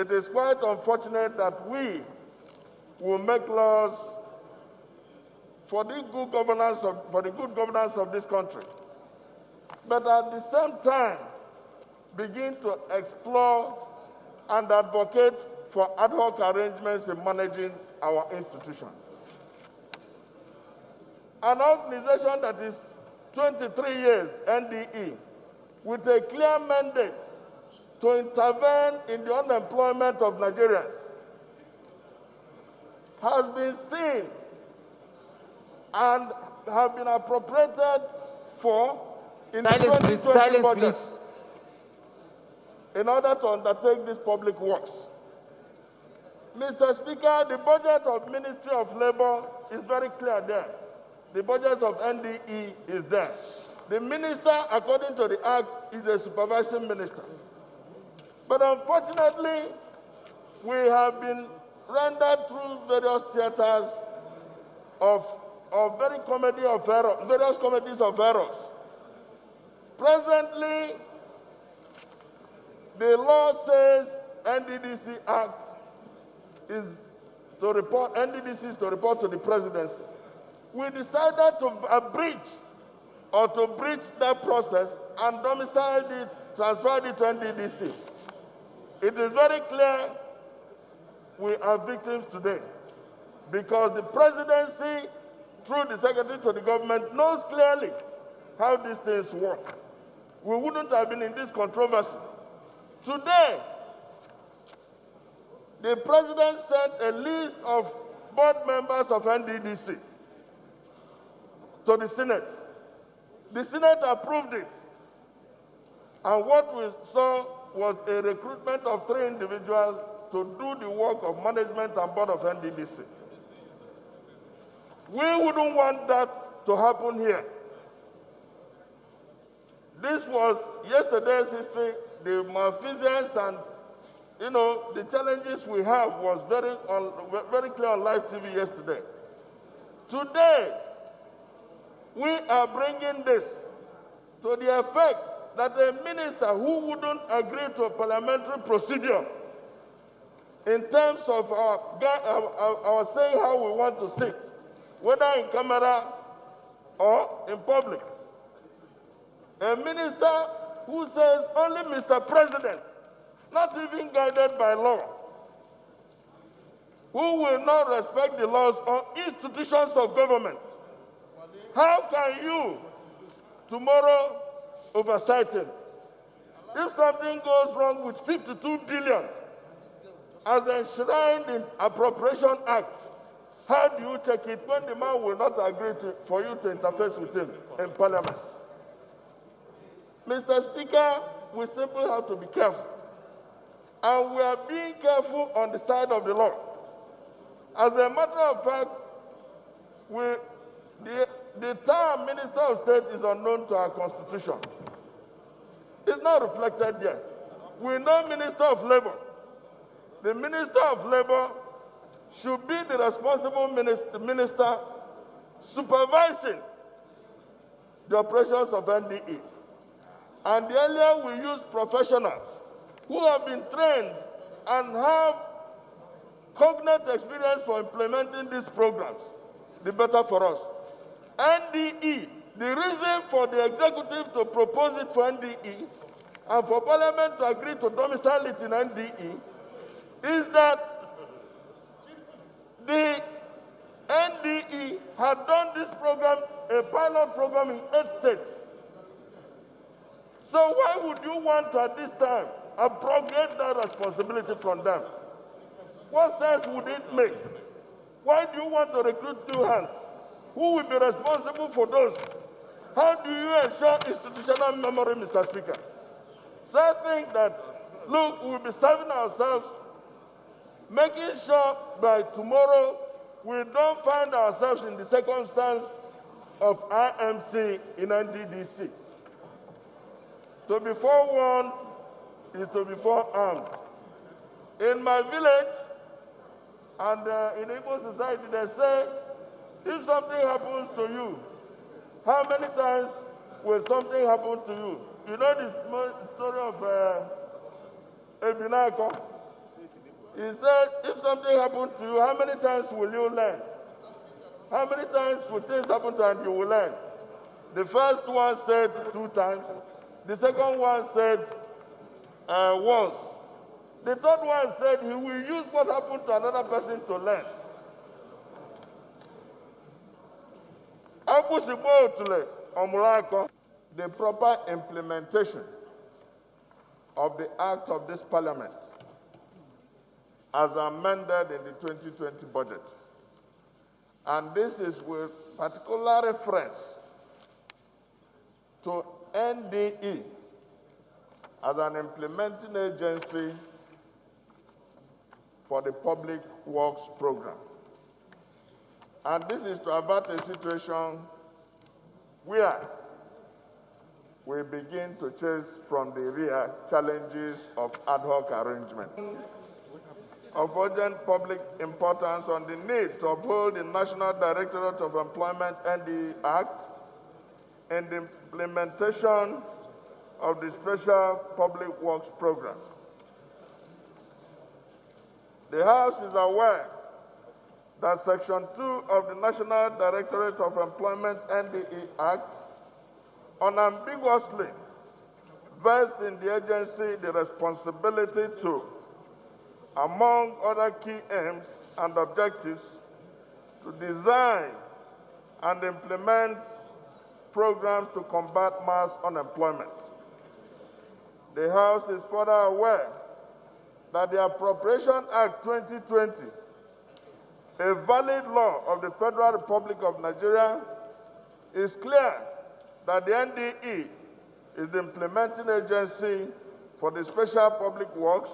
it is quite unfortunate that we will make laws for the good governance of this country, but at the same time begin to explore and advocate for ad hoc arrangements in managing our institutions. An organization that is 23 years, NDE, with a clear mandate to intervene in the unemployment of Nigerians, has been seen and have been appropriated for in the 2020 budget in order to undertake these public works. Mr. Speaker, the budget of Ministry of Labor is very clear there. The budget of NDE is there. The minister, according to the Act, is a supervising minister. But unfortunately, we have been rendered through various theaters of various comedies of errors. Presently, the law says NDDC Act is to report, NDDC is to report to the presidency. We decided to abridge or to breach that process and domiciled it, transferred it to NDDC. It is very clear we are victims today because the presidency, through the secretary to the government, knows clearly how these things work. We wouldn't have been in this controversy. Today, the president sent a list of board members of NDDC to the Senate. The Senate approved it. And what we saw was a recruitment of 3 individuals to do the work of management and board of NDDC. We wouldn't want that to happen here. This was yesterday's history. The malfeasance and the challenges we have was very clear on live TV yesterday. Today, we are bringing this to the effect that a minister who wouldn't agree to a parliamentary procedure in terms of our saying how we want to sit, whether in camera or in public, a minister who says only Mr. President, not even guided by law, who will not respect the laws or institutions of government. How can you tomorrow oversight him? If something goes wrong with 52 billion as enshrined in Appropriation Act, how do you take it when the man will not agree for you to interface with him in Parliament? Mr. Speaker, we simply have to be careful. And we are being careful on the side of the law. As a matter of fact, the term Minister of State is unknown to our Constitution. It's not reflected yet. We know Minister of Labor. The Minister of Labor should be the responsible minister supervising the operations of NDE. And the earlier we use professionals who have been trained and have cognate experience for implementing these programs, the better for us. NDE, the reason for the executive to propose it for NDE and for Parliament to agree to domicile it in NDE is that the NDE had done this program, a pilot program in 8 states. So why would you want to, at this time, abrogate that responsibility from them? What sense would it make? Why do you want to recruit 2 hands? Who will be responsible for those? How do you ensure institutional memory, Mr. Speaker? So I think that, look, we'll be serving ourselves, making sure by tomorrow we don't find ourselves in the circumstance of IMC in NDDC. To be forewarned is to be forearmed. In my village and in Igbo society, they say, if something happens to you, how many times will something happen to you? You know the story of Ebinako? He said, if something happened to you, how many times will you learn? How many times will things happen to you and you will learn? The first one said 2 times. The second one said once. The third one said he will use what happened to another person to learn. The proper implementation of the act of this parliament as amended in the 2020 budget. And this is with particular reference to NDE as an implementing agency for the Public Works Program. And this is to avert a situation where we begin to chase from the rear challenges of ad hoc arrangement. Of urgent public importance on the need to uphold the National Directorate of Employment NDE Act and the implementation of the Special Public Works Program. The House is aware that Section 2 of the National Directorate of Employment NDE Act unambiguously vests in the agency the responsibility to, among other key aims and objectives, to design and implement programs to combat mass unemployment. The House is further aware that the Appropriation Act 2020, a valid law of the Federal Republic of Nigeria, is clear that the NDE is the implementing agency for the Special Public Works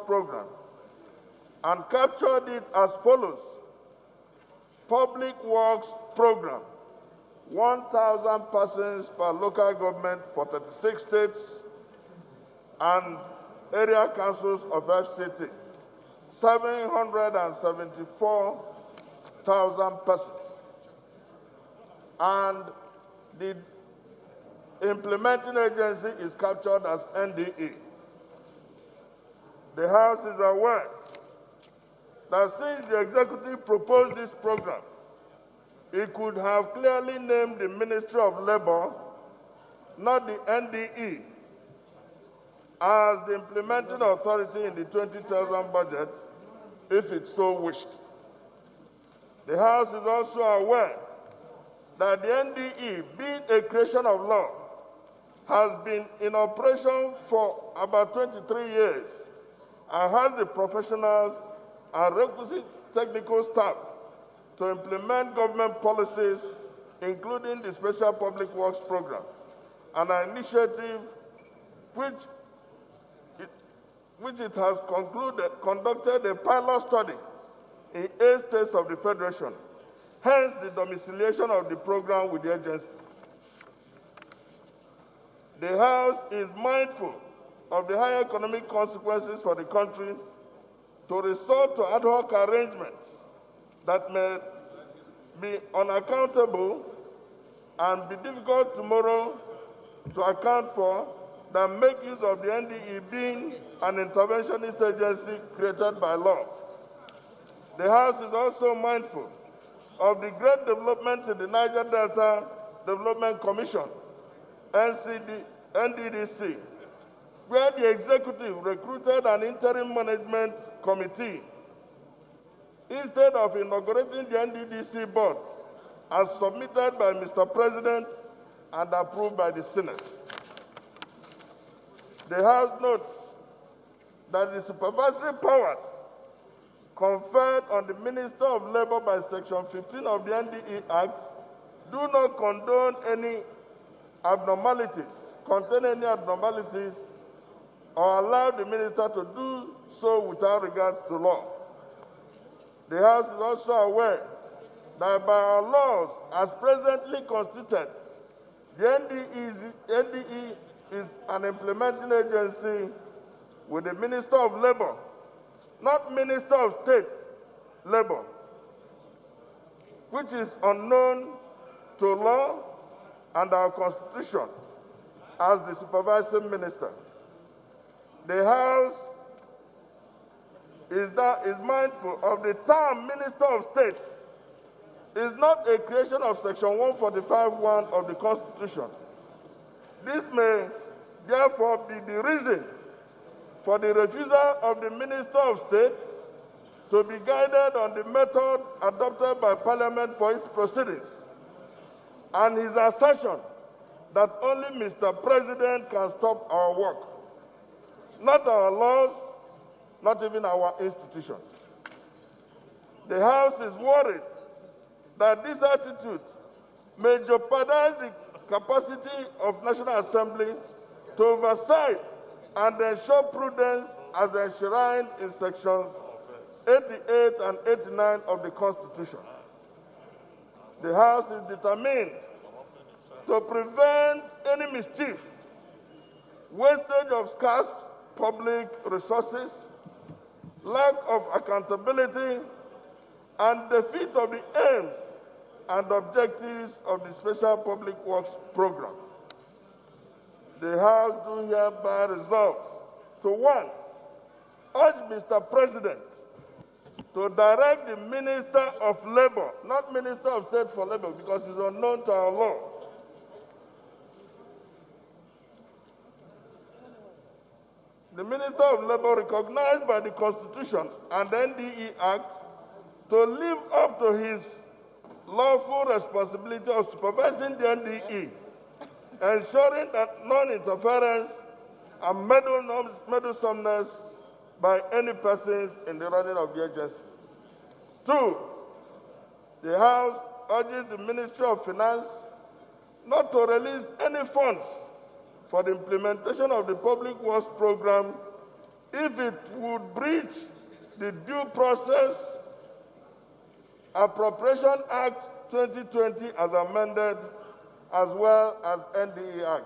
Program, and captured it as follows. Public Works Program, 1,000 persons per local government for 36 states and area councils of FCT, 774,000 persons. And the implementing agency is captured as NDE. The House is aware that since the executive proposed this program, it could have clearly named the Ministry of Labor, not the NDE, as the implementing authority in the 20,000 budget, if it so wished. The House is also aware that the NDE, being a creation of law, has been in operation for about 23 years and has the professionals and requisite technical staff to implement government policies, including the Special Public Works Program, an initiative which it has conducted a pilot study in 8 states of the Federation, hence the domiciliation of the program with the agency. The House is mindful of the high economic consequences for the country to resort to ad hoc arrangements that may be unaccountable and be difficult tomorrow to account for, that make use of the NDE being an interventionist agency created by law. The House is also mindful of the great developments in the Niger Delta Development Commission, NDDC, where the executive recruited an interim management committee instead of inaugurating the NDDC board as submitted by Mr. President and approved by the Senate. The House notes that the supervisory powers conferred on the Minister of Labor by Section 15 of the NDE Act do not condone any abnormalities, contain any abnormalities, or allow the minister to do so without regards to law. The House is also aware that by our laws, as presently constituted, the NDE is an implementing agency with the Minister of Labor, not Minister of State Labor, which is unknown to law and our Constitution as the supervising minister. The House is mindful of the term Minister of State is not a creation of Section 145(1) of the Constitution. This may therefore be the reason for the refusal of the Minister of State to be guided on the method adopted by Parliament for its proceedings, and his assertion that only Mr. President can stop our work, not our laws, not even our institutions. The House is worried that this attitude may jeopardize the capacity of National Assembly to oversight and ensure prudence as enshrined in Sections 88 and 89 of the Constitution. The House is determined to prevent any mischief, wastage of scarce public resources, lack of accountability, and defeat of the aims and objectives of the Special Public Works Program. The House do hereby resolve to 1, urge Mr. President to direct the Minister of Labor, not Minister of State for Labor, because it's unknown to our law, the Minister of Labor, recognized by the Constitution and the NDE Act, to live up to his lawful responsibility of supervising the NDE, ensuring that non-interference and meddlesomeness by any persons in the running of the agency. 2, the House urges the Ministry of Finance not to release any funds for the implementation of the Public Works Program if it would breach the Due Process Appropriation Act 2020 as amended, as well as NDE Act.